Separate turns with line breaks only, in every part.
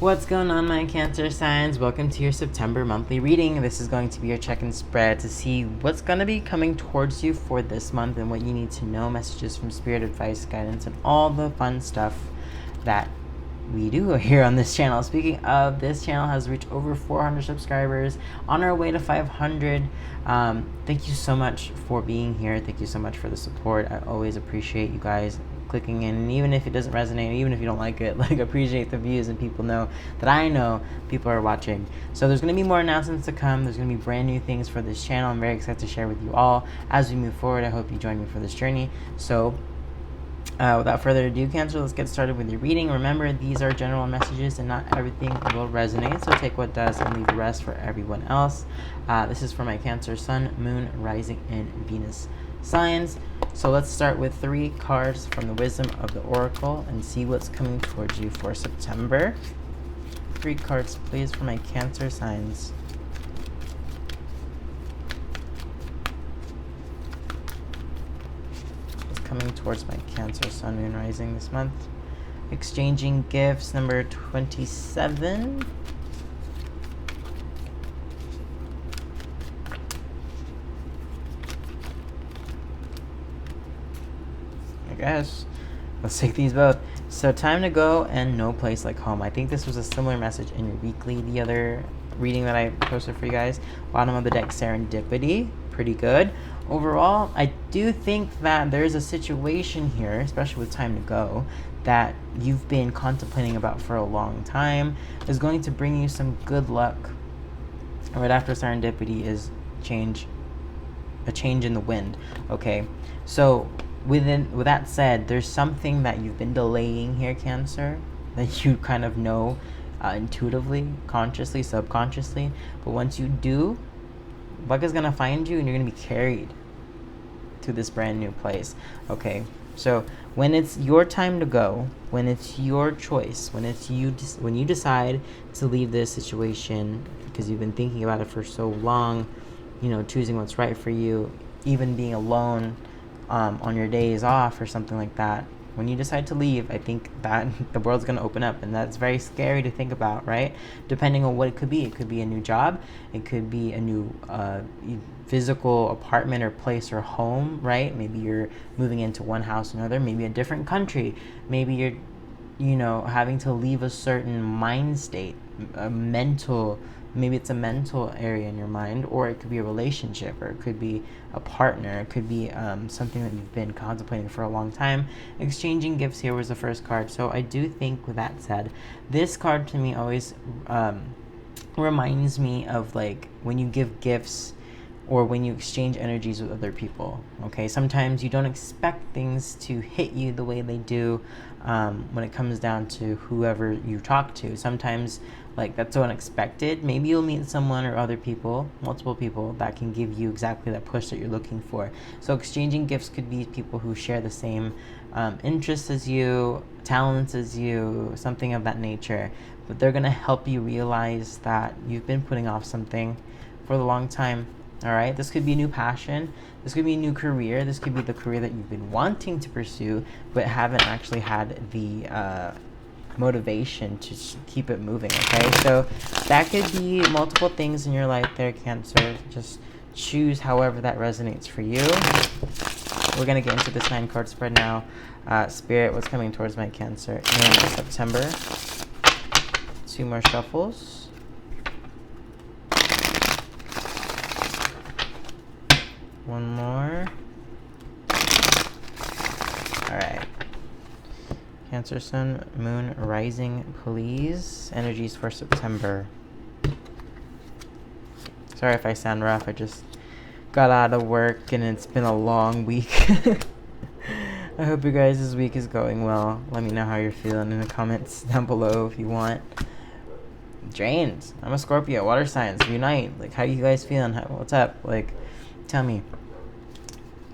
What's going on, my Cancer signs? Welcome to your September monthly reading. This is going to be your check-in spread to see what's going to be coming towards you for this month and what you need to know, messages from spirit, advice, guidance, and all the fun stuff that we do here on this channel. Speaking of, this channel has reached over 400 subscribers, on our way to 500. Thank you so much for being here. Thank you so much for the support. I always appreciate you guys clicking in, and even if it doesn't resonate, even if you don't like it, like, appreciate the views, and people know that I know people are watching. So there's going to be more announcements to come. There's going to be brand new things for this channel. I'm very excited to share with you all as we move forward. I hope you join me for this journey. So without further ado, Cancer, let's get started with your reading. Remember, these are general messages and not everything will resonate, so take what does and leave the rest for everyone else. This is for my Cancer Sun, Moon, Rising, and Venus signs. So let's start with 3 cards from the Wisdom of the Oracle and see what's coming towards you for September. 3 cards, please, for my Cancer signs. Coming towards my Cancer Sun, Moon, Rising this month. Exchanging gifts, number 27. I guess. Let's take these both. So, time to go and no place like home. I think this was a similar message in your weekly, the other reading that I posted for you guys. Bottom of the deck, serendipity. Pretty good. Overall, I do think that there's a situation here, especially with time to go, that you've been contemplating about for a long time, is going to bring you some good luck. Right after serendipity is a change in the wind. Okay, so with that said, there's something that you've been delaying here, Cancer, that you kind of know intuitively, consciously, subconsciously, but once you do, luck is gonna find you and you're gonna be carried to this brand new place. Okay, so when it's your time to go, when it's your choice, when you decide to leave this situation because you've been thinking about it for so long, choosing what's right for you, even being alone on your days off or something like that, when you decide to leave, I think that the world's going to open up, and that's very scary to think about, right? Depending on what it could be. It could be a new job. It could be a new physical apartment or place or home, right? Maybe you're moving into one house or another. Maybe a different country. Maybe you're, having to leave a certain mind state, maybe it's a mental area in your mind, or it could be a relationship, or it could be a partner, it could be something that you've been contemplating for a long time. Exchanging gifts here was the first card. So I do think, with that said, this card to me always reminds me of, like, when you give gifts or when you exchange energies with other people. Okay, sometimes you don't expect things to hit you the way they do when it comes down to whoever you talk to. Sometimes, like, that's so unexpected. Maybe you'll meet someone or other people, multiple people, that can give you exactly that push that you're looking for. So exchanging gifts could be people who share the same interests as you, talents as you, something of that nature. But they're gonna help you realize that you've been putting off something for a long time. All right, this could be a new passion. This could be a new career. This could be the career that you've been wanting to pursue, but haven't actually had the motivation to keep it moving. Okay, so that could be multiple things in your life there, Cancer. Just choose however that resonates for you. We're gonna get into this 9-card spread now. Spirit, what's coming towards my Cancer in September? 2 more shuffles. One more. All right. Cancer Sun, Moon, Rising, please. Energies for September. Sorry if I sound rough. I just got out of work and it's been a long week. I hope you guys' this week is going well. Let me know how you're feeling in the comments down below if you want. Drained. I'm a Scorpio. Water signs. Unite. Like, how you guys feeling? What's up? Like, tell me.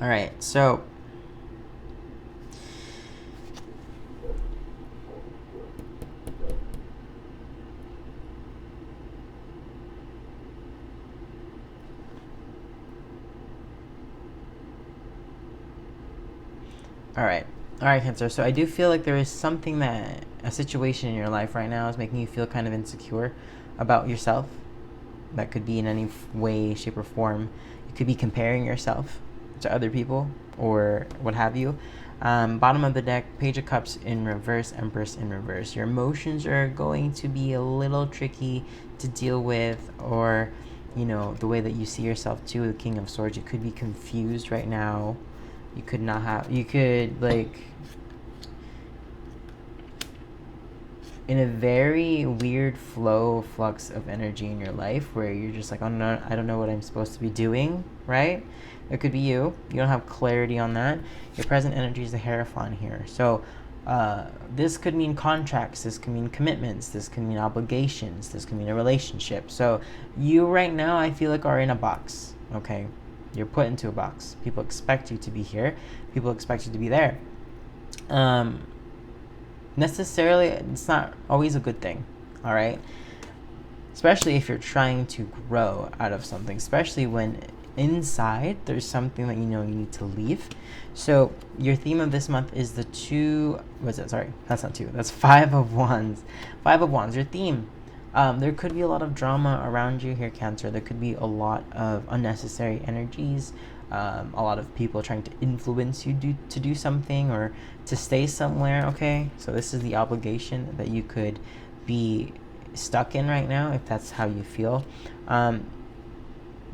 All right, so all right, Cancer. So I do feel like there is something that a situation in your life right now is making you feel kind of insecure about yourself. That could be in any way, shape, or form. You could be comparing yourself to other people or what have you. Bottom of the deck, Page of Cups in reverse, Empress in reverse. Your emotions are going to be a little tricky to deal with, or, you know, the way that you see yourself too, the King of Swords. You could be confused right now. You could not have, you could, like, in a very weird flux of energy in your life where you're just like, oh no, I don't know what I'm supposed to be doing, right? It could be you. You don't have clarity on that. Your present energy is the Hierophant here. So this could mean contracts. This could mean commitments. This could mean obligations. This could mean a relationship. So you right now, I feel like, are in a box, okay? You're put into a box. People expect you to be here. People expect you to be there. Necessarily, it's not always a good thing, all right? Especially if you're trying to grow out of something, especially when inside there's something that you know you need to leave. So your theme of this month is the that's Five of Wands. Five of Wands, your theme. There could be a lot of drama around you here, Cancer. There could be a lot of unnecessary energies, a lot of people trying to influence you to do something or to stay somewhere, okay? So this is the obligation that you could be stuck in right now, if that's how you feel.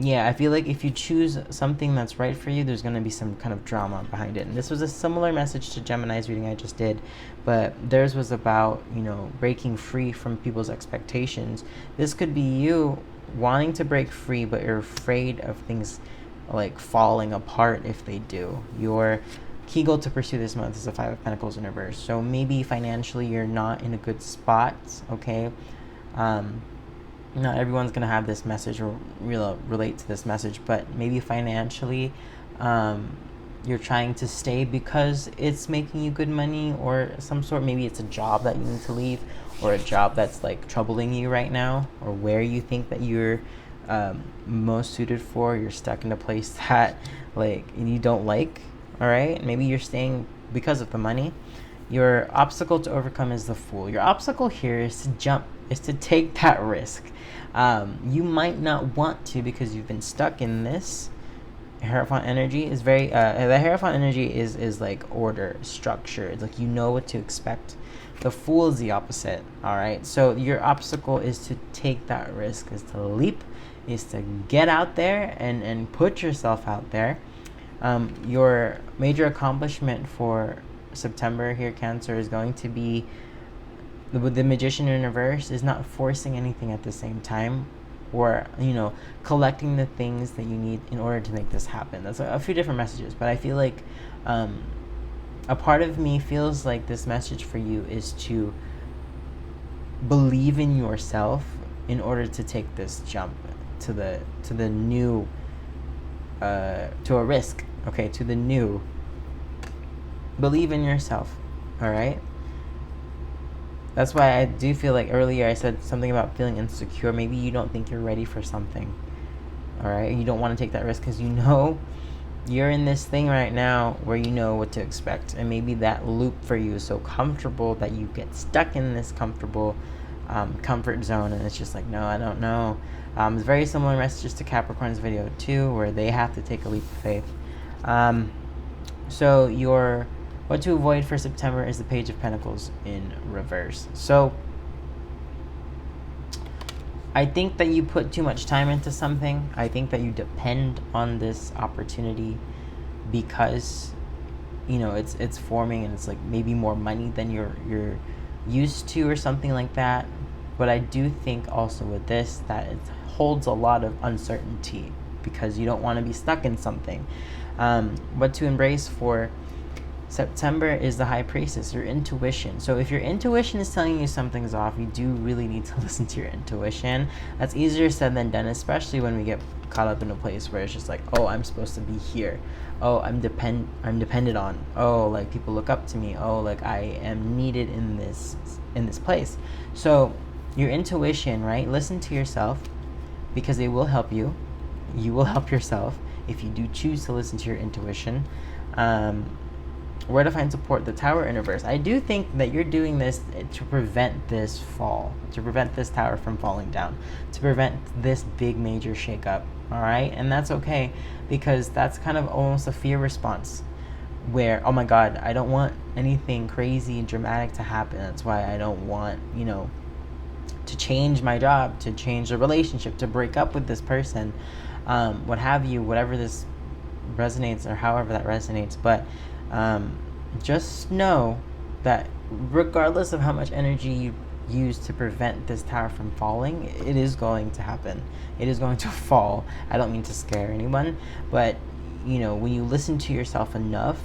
Yeah, I feel like if you choose something that's right for you, there's going to be some kind of drama behind it. And this was a similar message to Gemini's reading I just did, but theirs was about, you know, breaking free from people's expectations. This could be you wanting to break free, but you're afraid of things like falling apart if they do. Your key goal to pursue this month is the Five of Pentacles in reverse. So maybe financially you're not in a good spot, okay? Not everyone's going to have this message or relate to this message, but maybe financially you're trying to stay because it's making you good money or some sort. Maybe it's a job that you need to leave, or a job that's like troubling you right now, or where you think that you're most suited for. You're stuck in a place that like you don't like, all right? Maybe you're staying because of the money. Your obstacle to overcome is the Fool. Your obstacle here is to jump, is to take that risk. You might not want to because you've been stuck in this. Hierophant energy is very, the Hierophant energy is like order, structure. It's like you know what to expect. The Fool is the opposite, all right? So your obstacle is to take that risk, is to leap, is to get out there and put yourself out there. Your major accomplishment for September here, Cancer, is going to be the Magician in reverse is not forcing anything at the same time, or, you know, collecting the things that you need in order to make this happen. That's a few different messages, but I feel like a part of me feels like this message for you is to believe in yourself in order to take this jump to the new, to a risk, okay, to the new. Believe in yourself, all right? That's why I do feel like earlier I said something about feeling insecure. Maybe you don't think you're ready for something, all right? You don't want to take that risk because you know you're in this thing right now where you know what to expect. And maybe that loop for you is so comfortable that you get stuck in this comfortable comfort zone. And it's just like, no, I don't know. It's very similar messages to Capricorn's video too, where they have to take a leap of faith. So what to avoid for September is the Page of Pentacles in reverse. So I think that you put too much time into something. I think that you depend on this opportunity because, you know, it's forming and it's like maybe more money than you're used to or something like that. But I do think also with this that it holds a lot of uncertainty because you don't want to be stuck in something. What to embrace for September is the High Priestess, your intuition. So if your intuition is telling you something's off, you do really need to listen to your intuition. That's easier said than done, especially when we get caught up in a place where it's just like, oh, I'm supposed to be here. Oh, I'm dependent on. Oh, like people look up to me. Oh, like I am needed in this place. So your intuition, right? Listen to yourself because it will help you. You will help yourself if you do choose to listen to your intuition. Where to find support? The Tower in reverse. I do think that you're doing this to prevent this fall, to prevent this tower from falling down, to prevent this big major shakeup. All right, and that's okay, because that's kind of almost a fear response, where, oh my God, I don't want anything crazy and dramatic to happen. That's why I don't want, to change my job, to change the relationship, to break up with this person, what have you, whatever this resonates, or however that resonates. But just know that regardless of how much energy you use to prevent this tower from falling, it is going to happen. It is going to fall. I don't mean to scare anyone, but when you listen to yourself enough,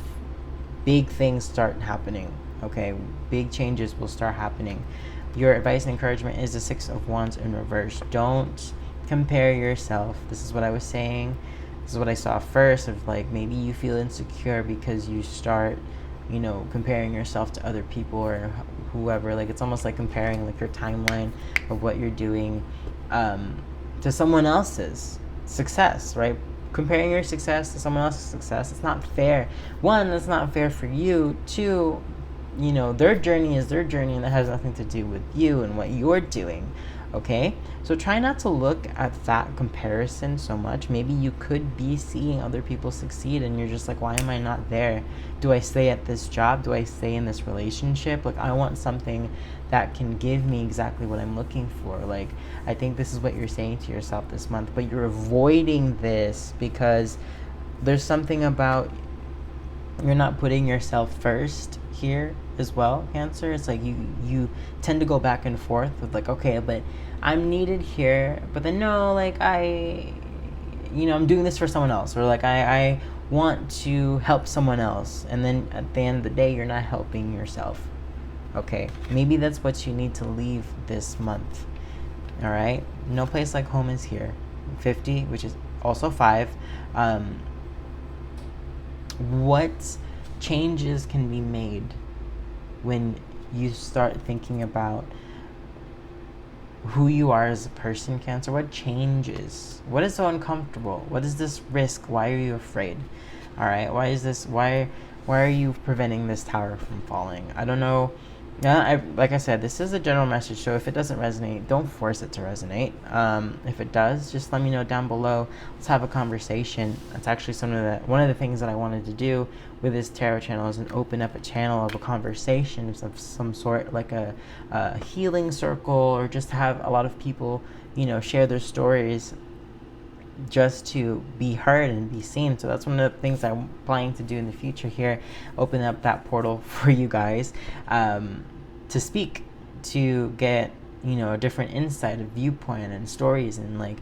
big things start happening. Okay, big changes will start happening. Your advice and encouragement is the Six of Wands in reverse. Don't compare yourself. This is what I was saying. This is what I saw first, of like, maybe you feel insecure because you start comparing yourself to other people or whoever. Like, it's almost like comparing like your timeline of what you're doing to someone else's success, right? Comparing your success to someone else's success, it's not fair. One, it's not fair for you. Two, their journey is their journey, and that has nothing to do with you and what you're doing. Okay, so try not to look at that comparison so much. Maybe you could be seeing other people succeed and you're just like, why am I not there? Do I stay at this job? Do I stay in this relationship? Like, I want something that can give me exactly what I'm looking for. Like, I think this is what you're saying to yourself this month, but you're avoiding this because there's something about you're not putting yourself first here as well, Cancer. It's like you tend to go back and forth with like, okay, but I'm needed here, but then no, like I'm doing this for someone else, or like I want to help someone else, and then at the end of the day you're not helping yourself. Okay, maybe that's what you need to leave this month. All right, no place like home is here. 50, which is also 5. What changes can be made when you start thinking about who you are as a person, Cancer? What changes? What is so uncomfortable? What is this risk? Why are you afraid? All right, why are you preventing this tower from falling? I don't know. Like I said, this is a general message, so if it doesn't resonate, don't force it to resonate. If it does, just let me know down below. Let's have a conversation. That's actually one of the things that I wanted to do with this tarot channel, is open up a channel of a conversation of some sort, like a healing circle, or just have a lot of people, share their stories, just to be heard and be seen. So that's one of the things I'm planning to do in the future here, open up that portal for you guys to speak, to get a different insight, a viewpoint, and stories, and like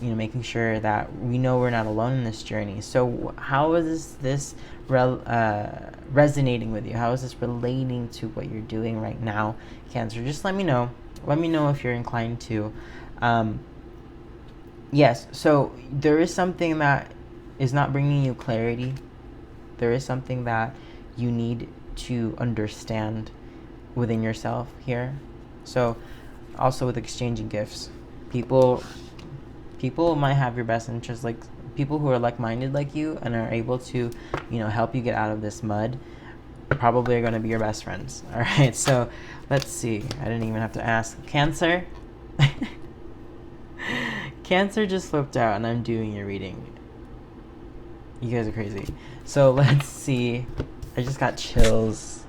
making sure that we know we're not alone in this journey. So how is this resonating with you? How is this relating to what you're doing right now, Cancer? Just let me know if you're inclined to. Yes, so there is something that is not bringing you clarity. There is something that you need to understand within yourself here. So also with exchanging gifts, people might have your best interest, like people who are like-minded like you and are able to help you get out of this mud, probably are going to be your best friends. All right, so let's see. I didn't even have to ask. Cancer. Cancer just flipped out and I'm doing your reading. You guys are crazy. So let's see. I just got chills.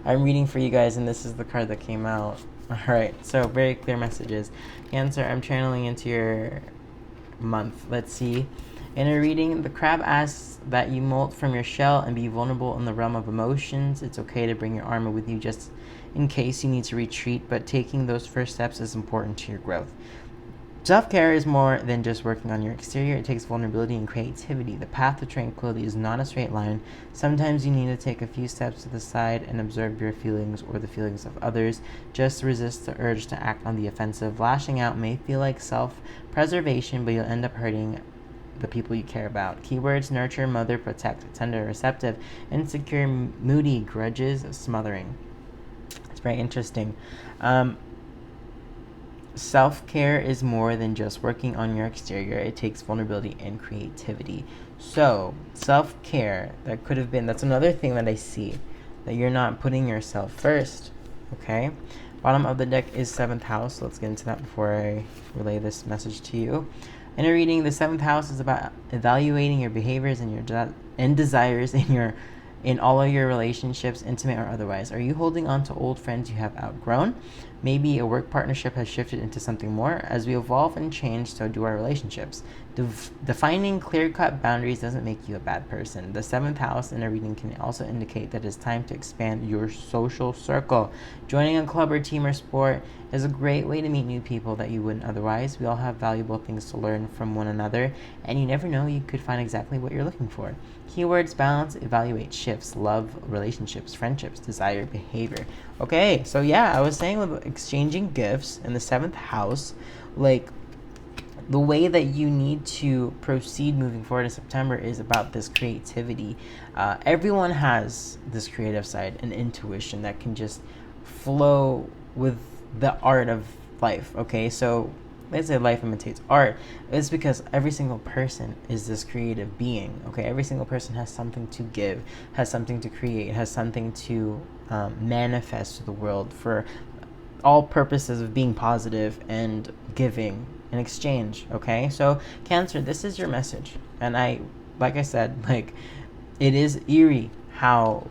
I'm reading for you guys, and this is the card that came out. Alright, so very clear messages. Cancer, I'm channeling into your month. Let's see. In a reading, the crab asks that you molt from your shell and be vulnerable in the realm of emotions. It's okay to bring your armor with you just in case you need to retreat, but taking those first steps is important to your growth. Self-care is more than just working on your exterior. It takes vulnerability and creativity. The path to tranquility is not a straight line. Sometimes you need to take a few steps to the side and observe your feelings or the feelings of others. Just resist the urge to act on the offensive. Lashing out may feel like self-preservation, but you'll end up hurting the people you care about. Keywords: nurture, mother, protect, tender, receptive, insecure, moody, grudges, smothering. It's very interesting. Self-care is more than just working on your exterior. It takes vulnerability and creativity So, self-care, that's another thing that I see, that you're not putting yourself first, okay? Bottom of the deck is 7th house. Let's get into that before I relay this message to you. In a reading, the 7th house is about evaluating your behaviors and desires in all of your relationships, intimate or otherwise. Are you holding on to old friends you have outgrown? Maybe a work partnership has shifted into something more. As we evolve and change, so do our relationships. Defining clear-cut boundaries doesn't make you a bad person. The 7th house in a reading can also indicate that it's time to expand your social circle. Joining a club or team or sport is a great way to meet new people that you wouldn't otherwise. We all have valuable things to learn from one another, and you never know, you could find exactly what you're looking for. Keywords: balance, evaluate, shifts, love, relationships, friendships, desire, behavior. Okay, so yeah, I was saying with exchanging gifts in the 7th house, like, the way that you need to proceed moving forward in September is about this creativity. Everyone has this creative side and intuition that can just flow with the art of life, okay? So let's say life imitates art. It's because every single person is this creative being, okay? Every single person has something to give, has something to create, has something to manifest to the world for all purposes of being positive and giving in exchange, okay? So Cancer, this is your message. And like I said, like, it is eerie how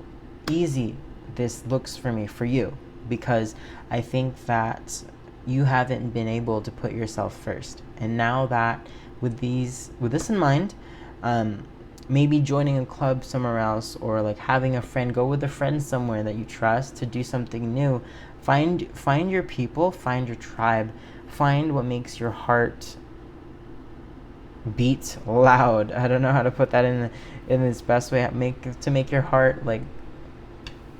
easy this looks for me for you, because I think that you haven't been able to put yourself first. And now that with this in mind, maybe joining a club somewhere else, or like having a friend, go with a friend somewhere that you trust to do something new. Find your people, find your tribe, find what makes your heart beat loud. I don't know how to put that in its best way. Make your heart like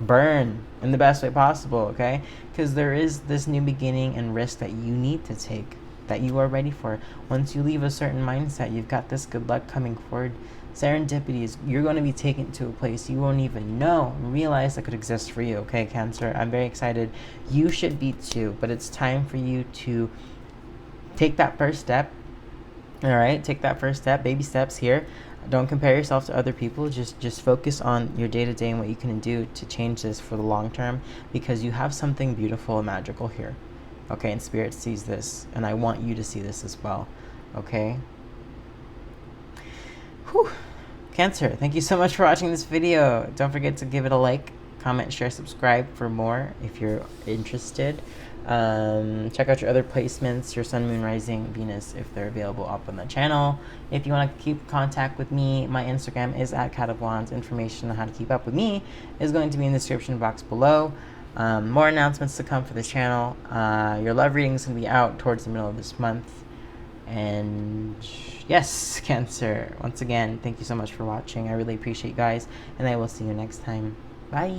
burn in the best way possible, okay? Because there is this new beginning and risk that you need to take, that you are ready for. Once you leave a certain mindset, you've got this good luck coming forward. Serendipity is, you're going to be taken to a place you won't even know, realize that could exist for you, okay, Cancer? I'm very excited. You should be too, but it's time for you to take that first step. All right, take that first step, baby steps here. Don't compare yourself to other people. Just focus on your day-to-day and what you can do to change this for the long term, because you have something beautiful and magical here, okay? And Spirit sees this, and I want you to see this as well, okay? Whew. Cancer, thank you so much for watching this video. Don't forget to give it a like, comment, share, subscribe for more if you're interested. Check out your other placements, your Sun, Moon, Rising, Venus, if they're available up on the channel. If you want to keep contact with me, my Instagram is @CatofWands. Information on how to keep up with me is going to be in the description box below. More announcements to come for this channel. Your love reading is going to be out towards the middle of this month. And yes, Cancer, once again, thank you so much for watching. I really appreciate you guys, and I will see you next time. Bye.